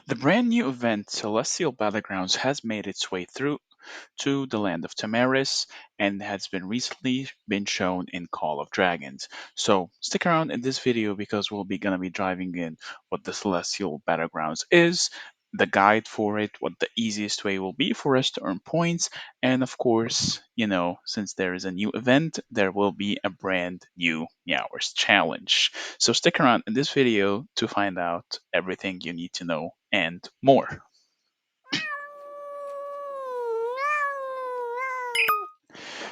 The brand new event Celestial Battlegrounds has made its way through to the land of Tamaris and has been recently been shown in Call of Dragons. So stick around in this video because we'll be gonna be driving in what the Celestial Battlegrounds is, the guide for it, what the easiest way will be for us to earn points, and of course, since there is a new event, there will be a brand new MEOWERS challenge. So stick around in this video to find out everything you need to know and more.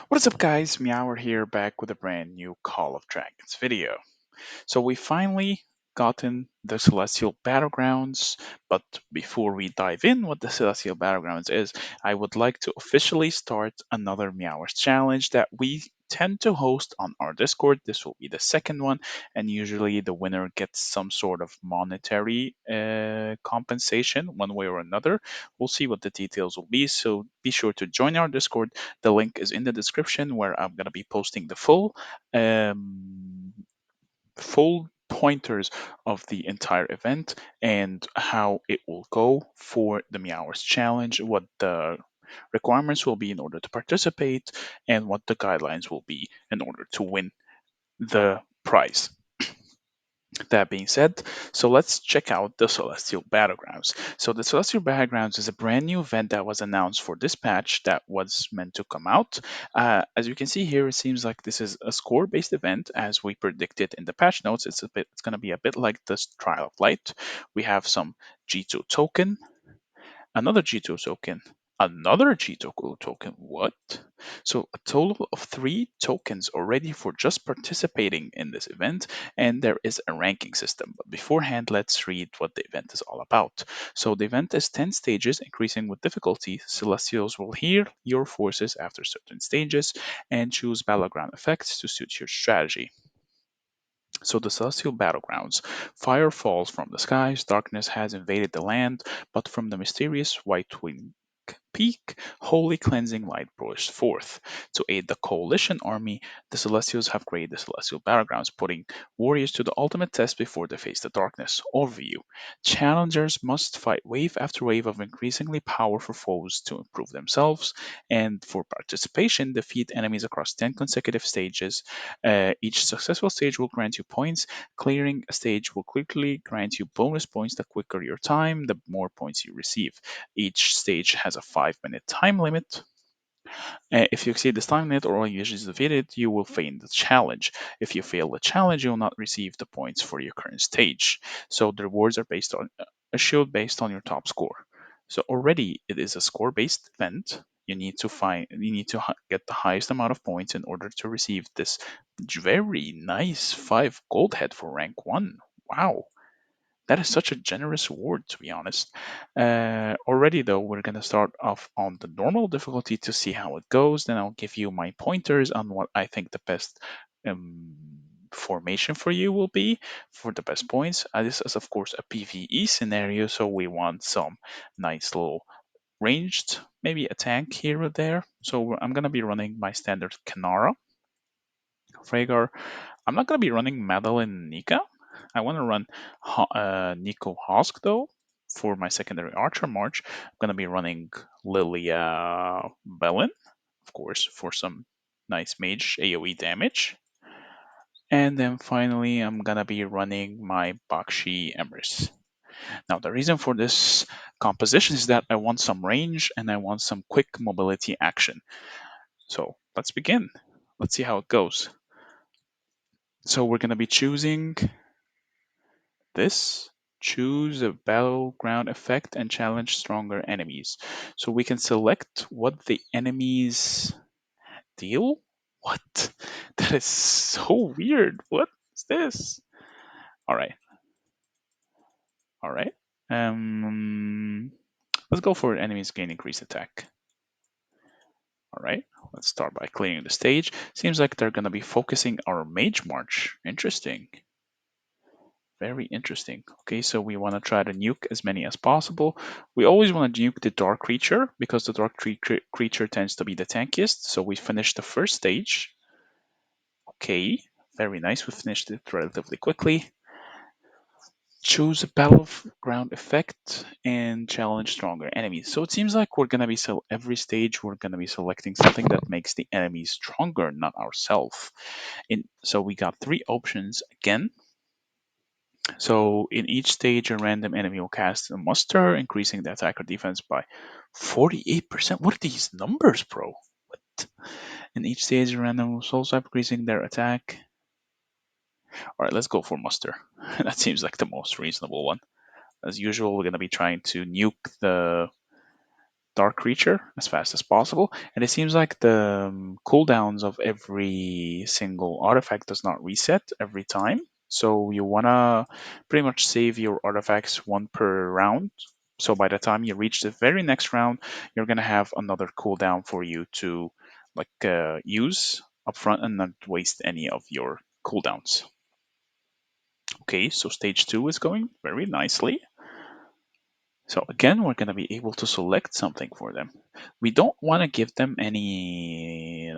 What is up guys, Meower here back with a brand new Call of Dragons video. So we finally gotten the Celestial Battlegrounds, but before we dive in what the Celestial Battlegrounds is, I would like to officially start another Meowers challenge that we tend to host on our Discord. This will be the second one, and usually the winner gets some sort of monetary compensation one way or another. We'll see what the details will be, so be sure to join our Discord. The link is in the description where I'm going to be posting the um, full pointers of the entire event and how it will go for the Meowers challenge, what the requirements will be in order to participate, and what the guidelines will be in order to win the prize. That being said, so let's check out the Celestial Battlegrounds. So the Celestial Battlegrounds is a brand new event that was announced for this patch that was meant to come out. As you can see here, it seems like this is a score-based event, as we predicted in the patch notes. It's going to be a bit like the Trial of Light. We have some G2 token, another G2 token, another G2 token. What? So a total of 3 tokens already for just participating in this event, and there is a ranking system. But beforehand, let's read what the event is all about. So the event is 10 stages, increasing with difficulty. Celestials will heal your forces after certain stages and choose battleground effects to suit your strategy. So the celestial battlegrounds. Fire falls from the skies, darkness has invaded the land, but from the mysterious white wing peak, holy cleansing light bursts forth. To aid the coalition army, the Celestials have created the Celestial Battlegrounds, putting warriors to the ultimate test before they face the darkness. Overview. Challengers must fight wave after wave of increasingly powerful foes to improve themselves, and for participation, defeat enemies across 10 consecutive stages. Each successful stage will grant you points. Clearing a stage will quickly grant you bonus points. The quicker your time, the more points you receive. Each stage has a 5-minute time limit. If you exceed this time limit or all users defeated, you will fail the challenge. If you fail the challenge, you will not receive the points for your current stage. So the rewards are based on a shield based on your top score. So already it is a score-based event. You need to get the highest amount of points in order to receive this very nice 5 gold head for rank 1. Wow, that is such a generous reward, to be honest. Already, though, we're going to start off on the normal difficulty to see how it goes. Then I'll give you my pointers on what I think the best um, formation for you will be for the best points. This is, of course, a PvE scenario, so we want some nice little ranged, maybe a tank here or there. So I'm going to be running my standard Kanara, Fragar. I'm not going to be running Madeline Nika. I want to run Nico Hosk though for my secondary archer march. I'm going to be running Lilia Bellin, of course, for some nice mage AoE damage. And then finally, I'm going to be running my Bakshi Emrys. Now, the reason for this composition is that I want some range and I want some quick mobility action. So let's begin. Let's see how it goes. So we're going to be choosing this. Choose a battleground effect and challenge stronger enemies. So we can select what the enemies deal. What? That is so weird. What is this? All right. All right. Let's go for enemies gain increased attack. All right. Let's start by clearing the stage. Seems like they're going to be focusing our mage march. Interesting. Very interesting. Okay, so we want to try to nuke as many as possible. We always want to nuke the dark creature because the dark creature tends to be the tankiest. So we finished the first stage. Okay, very nice. We finished it relatively quickly. Choose a battleground effect and challenge stronger enemies. So it seems like we're gonna be every stage we're gonna be selecting something that makes the enemy stronger, not ourselves. So we got three options again. So in each stage, a random enemy will cast a muster, increasing the attack or defense by 48%. What are these numbers, bro? What? In each stage, a random soul type increasing their attack. All right, let's go for muster. That seems like the most reasonable one. As usual, we're going to be trying to nuke the dark creature as fast as possible. And it seems like the cooldowns of every single artifact does not reset every time. So you want to pretty much save your artifacts one per round. So by the time you reach the very next round, you're going to have another cooldown for you to use upfront and not waste any of your cooldowns. Okay, so stage 2 is going very nicely. So again, we're going to be able to select something for them. We don't want to give them any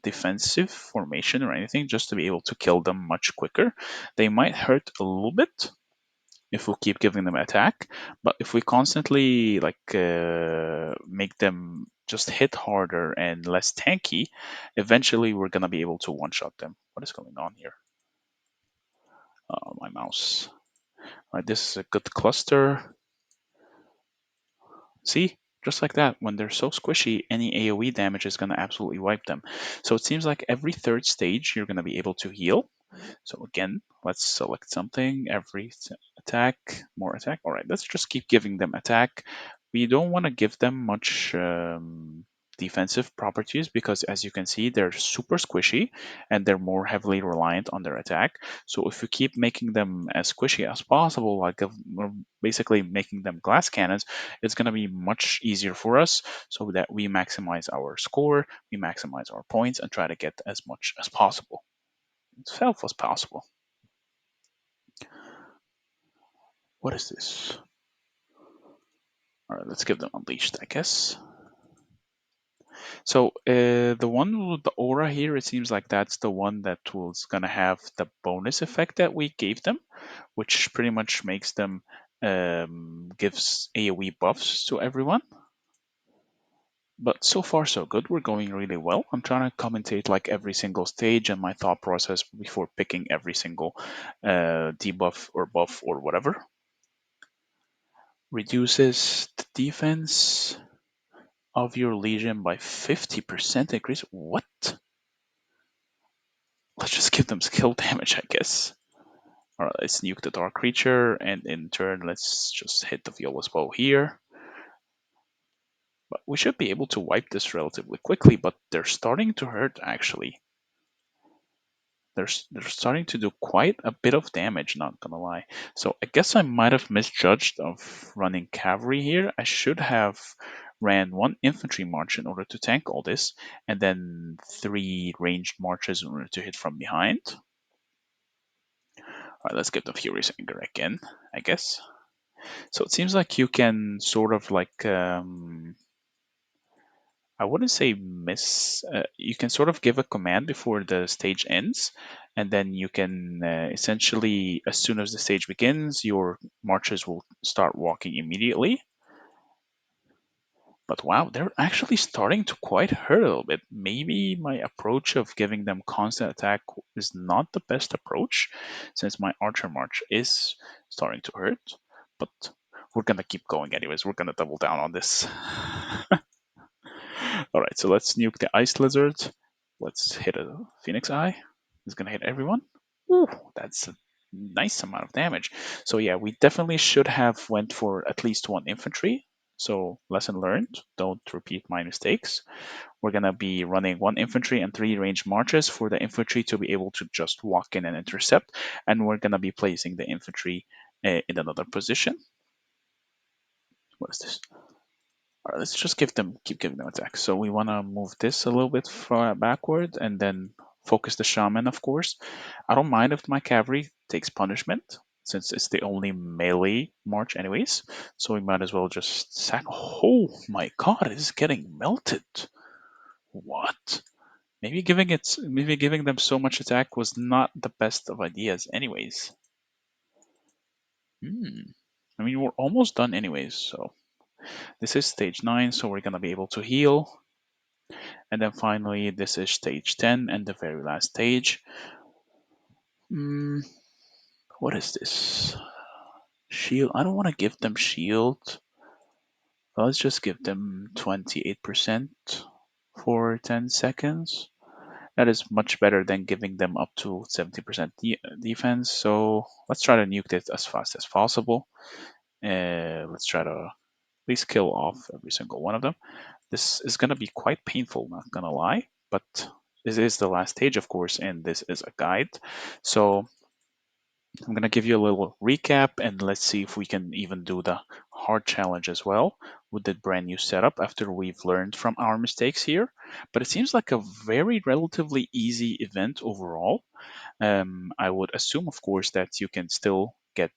defensive formation or anything, just to be able to kill them much quicker. They might hurt a little bit if we keep giving them attack, but if we constantly make them just hit harder and less tanky, eventually we're going to be able to one-shot them. What is going on here? My mouse. All right, this is a good cluster. See, just like that, when they're so squishy, any AoE damage is going to absolutely wipe them. So it seems like every third stage, you're going to be able to heal. So again, let's select something. Attack, more attack. All right, let's just keep giving them attack. We don't want to give them much defensive properties because, as you can see, they're super squishy and they're more heavily reliant on their attack. So if we keep making them as squishy as possible, we're basically making them glass cannons, it's going to be much easier for us so that we maximize our score, we maximize our points, and try to get as much as possible. As self as possible. What is this? All right, let's give them unleashed, I guess. So the one with the aura here, it seems like that's the one that was gonna have the bonus effect that we gave them, which pretty much makes them gives AoE buffs to everyone. But so far so good. We're going really well. I'm trying to commentate like every single stage and my thought process before picking every single debuff or buff or whatever. Reduces the defense of your legion by 50% increase. What? Let's just give them skill damage, I guess. Alright, let's nuke the dark creature, and in turn, let's just hit the Viola's bow here. But we should be able to wipe this relatively quickly, but they're starting to hurt actually. They're starting to do quite a bit of damage, not gonna lie. So I guess I might have misjudged of running cavalry here. I should have ran one infantry march in order to tank all this, and then three ranged marches in order to hit from behind. Alright, let's get the Furious Anger again, I guess. So it seems like you can sort of I wouldn't say you can sort of give a command before the stage ends, and then you can essentially, as soon as the stage begins, your marchers will start walking immediately. But wow, they're actually starting to quite hurt a little bit. Maybe my approach of giving them constant attack is not the best approach, since my archer march is starting to hurt. But we're gonna keep going anyways. We're gonna double down on this. All right, so let's nuke the ice lizard. Let's hit a phoenix eye. It's gonna hit everyone. Ooh, that's a nice amount of damage. So yeah, we definitely should have went for at least one infantry. So lesson learned, don't repeat my mistakes. We're gonna be running one infantry and three ranged marches for the infantry to be able to just walk in and intercept, and we're gonna be placing the infantry in another position. What is this? All right, let's just keep giving them attacks. So we want to move this a little bit far backward and then focus the shaman, of course. I don't mind if my cavalry takes punishment since it's the only melee march anyways. So we might as well just sack. Oh my god, it is getting melted. What? Maybe giving them so much attack was not the best of ideas anyways. Hmm. I mean, we're almost done anyways, so this is stage 9, so we're gonna be able to heal. And then finally, this is stage 10 and the very last stage. Hmm. What is this? Shield. I don't want to give them shield. Let's just give them 28% for 10 seconds. That is much better than giving them up to 70% defense. So let's try to nuke it as fast as possible. Let's try to at least kill off every single one of them. This is going to be quite painful, not going to lie. But this is the last stage, of course, and this is a guide. So I'm going to give you a little recap and let's see if we can even do the hard challenge as well with the brand new setup after we've learned from our mistakes here. But it seems like a very relatively easy event overall. I would assume, of course, that you can still get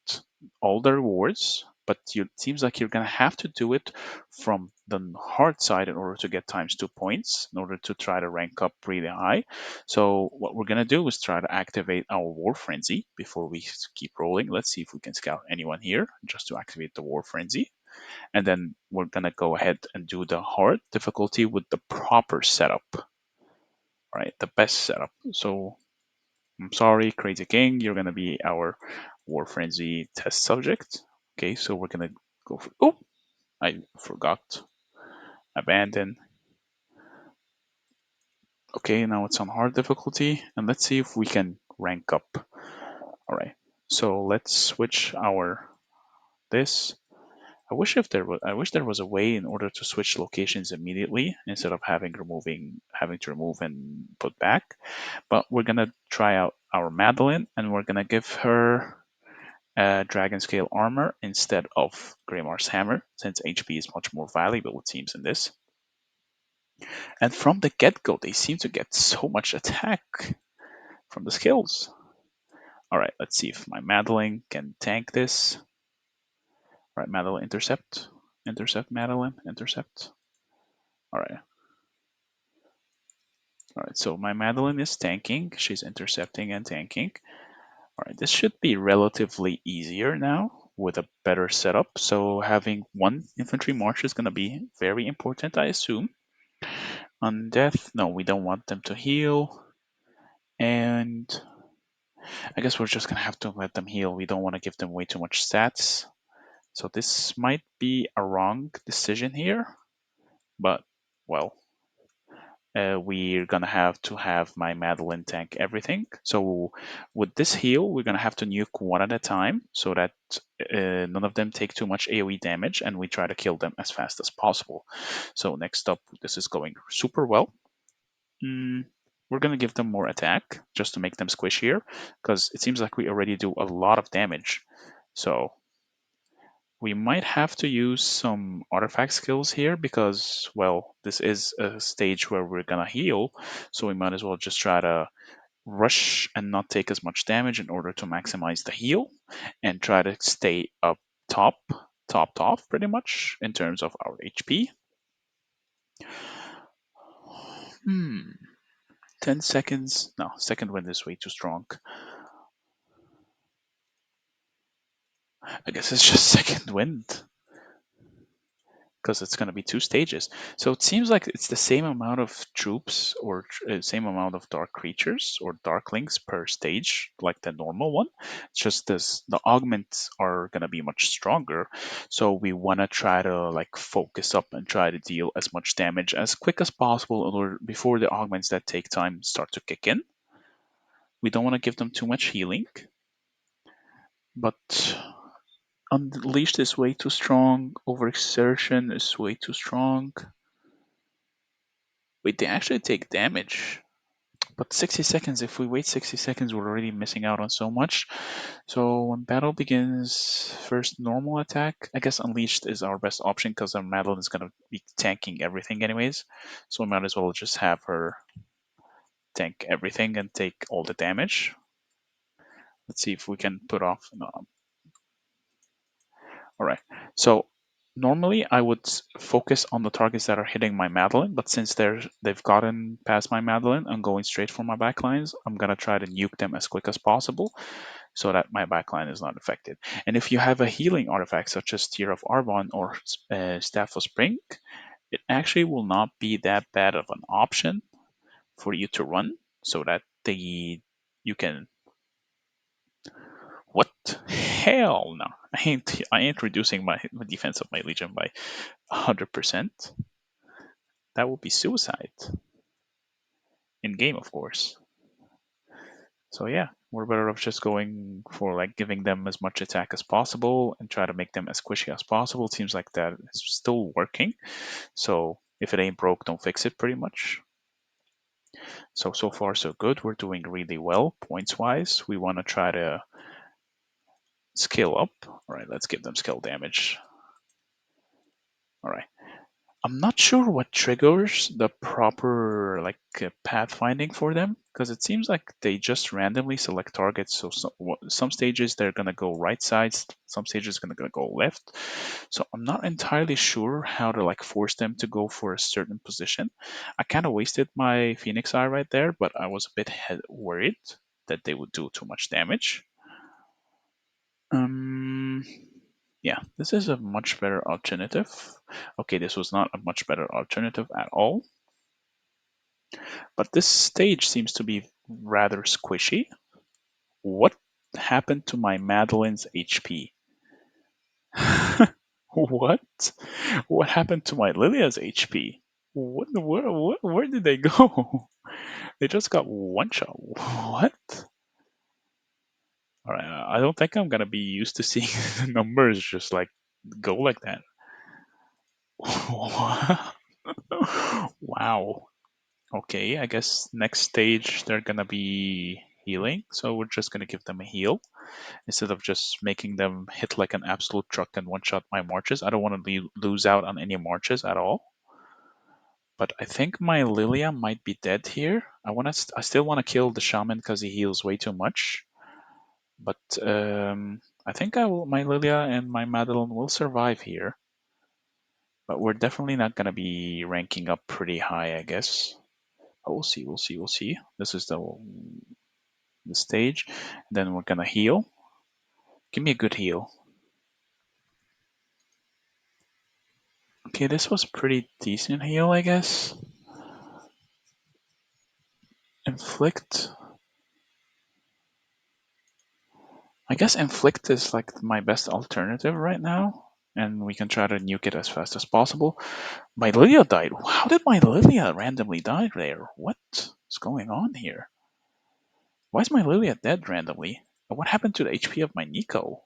all the rewards, but it seems like you're going to have to do it from the hard side in order to get times 2 points, in order to try to rank up really high. So, what we're going to do is try to activate our War Frenzy before we keep rolling. Let's see if we can scout anyone here just to activate the War Frenzy. And then we're going to go ahead and do the hard difficulty with the proper setup, right? The best setup. So, I'm sorry, Crazy King, you're gonna be our War Frenzy test subject. Okay, so we're gonna go for. Oh, I forgot. Abandon. Okay, now it's on hard difficulty, and let's see if we can rank up. All right, so let's switch our this. I wish there was a way in order to switch locations immediately instead of having to remove and put back. But we're gonna try out our Madeline, and we're gonna give her dragon scale armor instead of Greymar's hammer, since HP is much more valuable, it seems, in this. And from the get go, they seem to get so much attack from the skills. Alright, let's see if my Madeline can tank this. Alright, Madeline, intercept. Intercept, Madeline, intercept. Alright. Alright, so my Madeline is tanking. She's intercepting and tanking. Alright, this should be relatively easier now with a better setup. So having one infantry march is going to be very important, I assume. On death, no, we don't want them to heal. And I guess we're just going to have to let them heal. We don't want to give them way too much stats. So this might be a wrong decision here. But, well, we're gonna have my Madeline tank everything. So with this heal, we're gonna have to nuke one at a time so that none of them take too much AoE damage, and we try to kill them as fast as possible. So next up, this is going super well. Mm, we're gonna give them more attack just to make them squishier, because it seems like we already do a lot of damage. So we might have to use some artifact skills here because, well, this is a stage where we're gonna heal, so we might as well just try to rush and not take as much damage in order to maximize the heal and try to stay up top, topped off pretty much in terms of our HP. 10 seconds. No, second wind is way too strong. I guess it's just second wind, because it's going to be 2 stages. So it seems like it's the same amount of troops or same amount of dark creatures or darklings per stage, like the normal one. It's just this the augments are going to be much stronger. So we want to try to like focus up and try to deal as much damage as quick as possible in order before the augments that take time start to kick in. We don't want to give them too much healing, but Unleashed is way too strong. Overexertion is way too strong. Wait, they actually take damage. But 60 seconds, if we wait 60 seconds, we're already missing out on so much. So when battle begins, first normal attack. I guess Unleashed is our best option because our Madeline is going to be tanking everything anyways. So we might as well just have her tank everything and take all the damage. Let's see if we can put off. No. All right. So normally I would focus on the targets that are hitting my Madeline, but since they've gotten past my Madeline and going straight for my backlines, I'm gonna try to nuke them as quick as possible. so that my backline is not affected. And if you have a healing artifact such as Tear of Arbon or Staff of Spring, it actually will not be that bad of an option for you to run, so that you can. What? Hell no! I ain't reducing my defense of my legion by 100%. That would be suicide in game, of course. So yeah, we're better off just going for like giving them as much attack as possible and try to make them as squishy as possible. It seems like that is still working. So if it ain't broke, don't fix it, pretty much. So far so good. We're doing really well points wise. We want to try to scale up. All right, let's give them skill damage. All right. I'm not sure what triggers the proper pathfinding for them, because it seems like they just randomly select targets. So some stages they're gonna go right sides, some stages gonna go left. So I'm not entirely sure how to like force them to go for a certain position. I kind of wasted my Phoenix Eye right there, but I was a bit worried that they would do too much damage. Um, yeah, this is a much better alternative. Okay, this was not a much better alternative at all, but this stage seems to be rather squishy. What happened to my Madeline's HP? What? What happened to my Lilia's HP? Where did they go? They just got one shot. What? All right, I don't think I'm gonna be used to seeing the numbers just like go like that. Wow. Okay, I guess next stage they're gonna be healing, so we're just gonna give them a heal instead of just making them hit like an absolute truck and one shot my marches. I don't want to lose out on any marches at all. But I think my Lilia might be dead here. I still want to kill the shaman because he heals way too much. But I think my Lilia and my Madeline will survive here. But we're definitely not gonna be ranking up pretty high, I guess. But we'll see, we'll see, we'll see. This is the stage. Then we're gonna heal. Give me a good heal. Okay, this was pretty decent heal, I guess. Inflict. I guess Inflict is like my best alternative right now. And we can try to nuke it as fast as possible. My Lilia died. How did my Lilia randomly die there? What's going on here? Why is my Lilia dead randomly? And what happened to the HP of my Nico?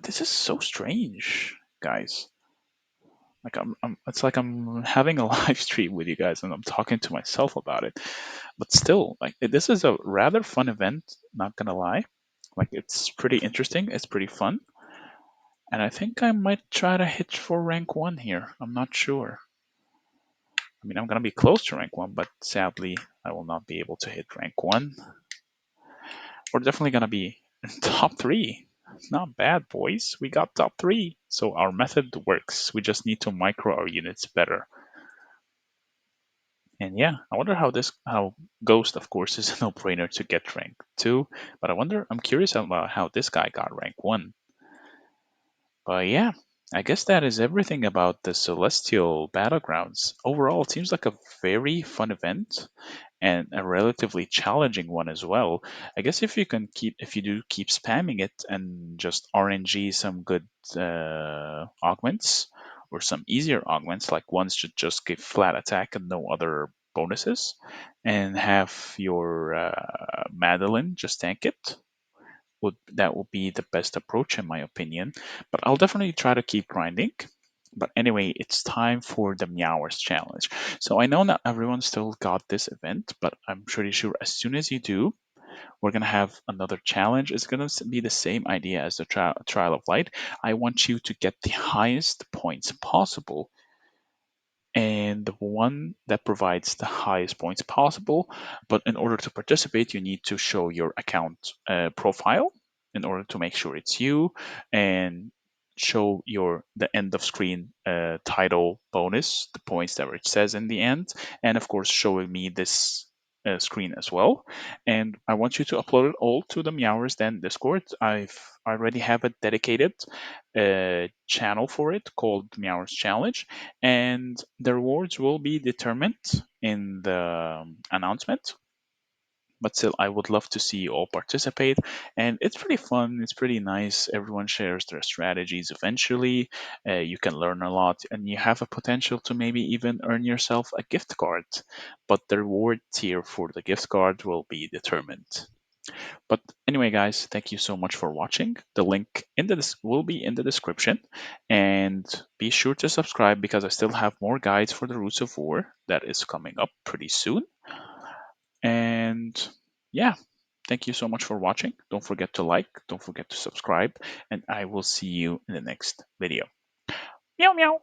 This is so strange, guys. It's like I'm having a live stream with you guys and I'm talking to myself about it. But still, like this is a rather fun event. Not gonna lie, like it's pretty interesting. It's pretty fun, and I think I might try to hit for rank one here. I'm not sure. I mean, I'm gonna be close to rank one, but sadly, I will not be able to hit rank one. We're definitely gonna be in top three. Not bad, boys. We got top three. So our method works. We just need to micro our units better. And yeah, I wonder how Ghost, of course, is a no-brainer to get rank 2, but I'm curious about how this guy got rank 1. But yeah, I guess that is everything about the Celestial Battlegrounds. Overall, it seems like a very fun event and a relatively challenging one as well. I guess if you do keep spamming it and just RNG some good augments or some easier augments, like ones should just give flat attack and no other bonuses, and have your Madeline just tank it. That would be the best approach in my opinion. But I'll definitely try to keep grinding. But anyway, it's time for the MEOWERS challenge. So I know not everyone still got this event, but I'm pretty sure as soon as you do, we're gonna have another challenge. It's gonna be the same idea as the trial of light. I want you to get the highest points possible, and the one that provides the highest points possible. But in order to participate, you need to show your account profile in order to make sure it's you, and show the end of screen title bonus, the points that it says in the end, and of course showing me this screen as well. And I want you to upload it all to the Meowers Den Discord. I already have a dedicated channel for it called Meowers Challenge, and the rewards will be determined in the announcement. But still, I would love to see you all participate, and it's pretty fun. It's pretty nice. Everyone shares their strategies. Eventually, you can learn a lot, and you have a potential to maybe even earn yourself a gift card. But the reward tier for the gift card will be determined. But anyway, guys, thank you so much for watching. The link in will be in the description, and be sure to subscribe because I still have more guides for the Roots of War that is coming up pretty soon. And yeah, thank you so much for watching. Don't forget to like, don't forget to subscribe, and I will see you in the next video. Meow meow.